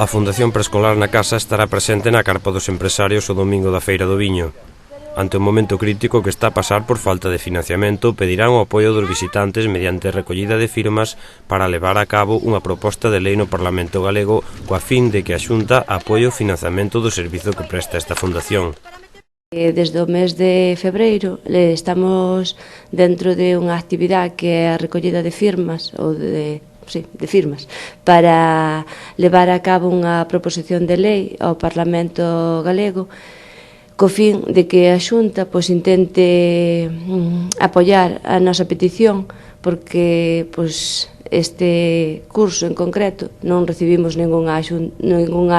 A Fundación Preescolar na Casa estará presente na carpa dos empresarios o domingo da Feira do Viño. Ante o momento crítico que está a pasar por falta de financiamento, pedirán o apoio dos visitantes mediante recollida de firmas para levar a cabo unha proposta de lei no Parlamento galego coa fin de que a Xunta apoie o financiamento do servizo que presta esta fundación. Desde o mes de febreiro estamos dentro de unha actividade que é a recollida de firmas firmas para levar a cabo unha proposición de lei ao Parlamento galego co fin de que a Xunta intente apoiar a nosa petición, porque este curso en concreto non recibimos ningunha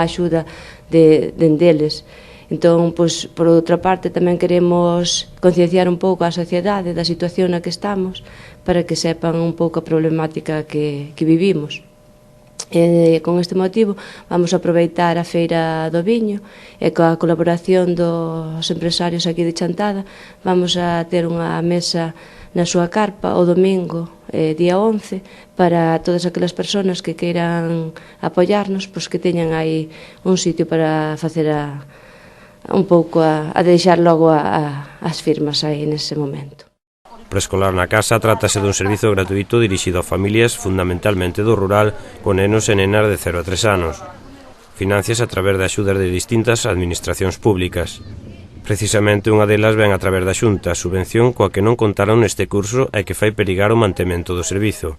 axuda deles. Entón, por outra parte, tamén queremos concienciar un pouco a sociedade da situación na que estamos para que sepan un pouco a problemática que vivimos. Con este motivo, vamos a aproveitar a Feira do Viño e coa colaboración dos empresarios aquí de Chantada vamos a ter unha mesa na súa carpa o domingo, día 11, para todas aquelas persoas que queiran apoiarnos, que teñan aí un sitio para facer a deixar logo as firmas aí nese momento. Preescolar na Casa trátase dun servizo gratuito dirixido a familias fundamentalmente do rural con nenos e nenas de 0 a 3 anos. Financias a través de axudas de distintas administracións públicas. Precisamente unha delas ven a través da Xunta, subvención coa que non contaron neste curso e que fai perigar o mantemento do servizo.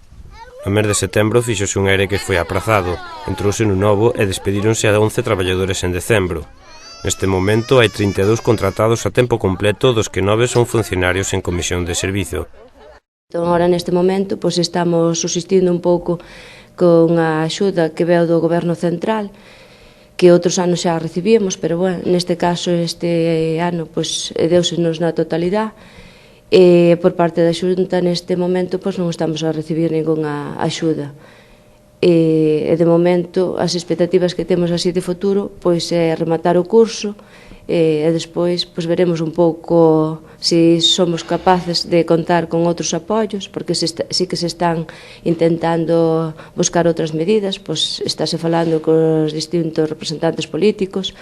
No mes de setembro fíxose un ERE que foi aprazado, entrouse nun novo e despedíronse a 11 traballadores en decembro. Neste momento hai 32 contratados a tempo completo, dos que 9 son funcionarios en comisión de servizo. Entón, agora neste momento estamos subsistindo un pouco con a axuda que veo do Goberno Central, que outros anos xa recibíamos, pero neste caso este ano deusenos na totalidade, e por parte da Xunta neste momento non estamos a recibir ningunha axuda. E de momento as expectativas que temos así de futuro é rematar o curso e despois veremos un pouco se somos capaces de contar con outros apoios, porque sí que se están intentando buscar outras medidas, estáse falando cos distintos representantes políticos,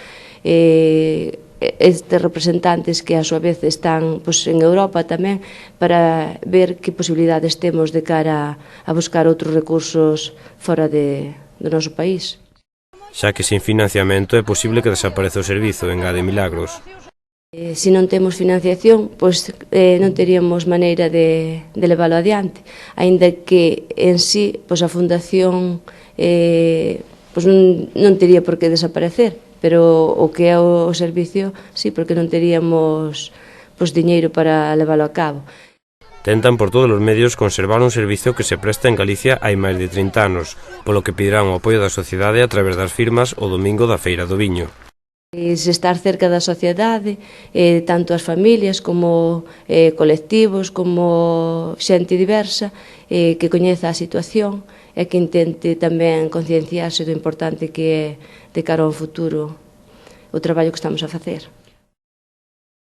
estes representantes que a súa vez están en Europa tamén, para ver que posibilidades temos de cara a buscar outros recursos fora do noso país. Xa que sin financiamento é posible que desapareza o servizo, engade Milagros. Se non temos financiación, non teríamos maneira de leválo adiante, aínda que en sí a fundación non tería por que desaparecer, pero o que é o servicio, sí, porque non teríamos diñeiro para leválo a cabo. Tentan por todos os medios conservar un servizo que se presta en Galicia hai máis de 30 anos, polo que pedirán o apoio da sociedade a través das firmas o domingo da Feira do Viño. Se estar cerca da sociedade, tanto as familias como colectivos, como xente diversa, que coñeza a situación e que intente tamén concienciarse do importante que é de cara ao futuro o traballo que estamos a facer.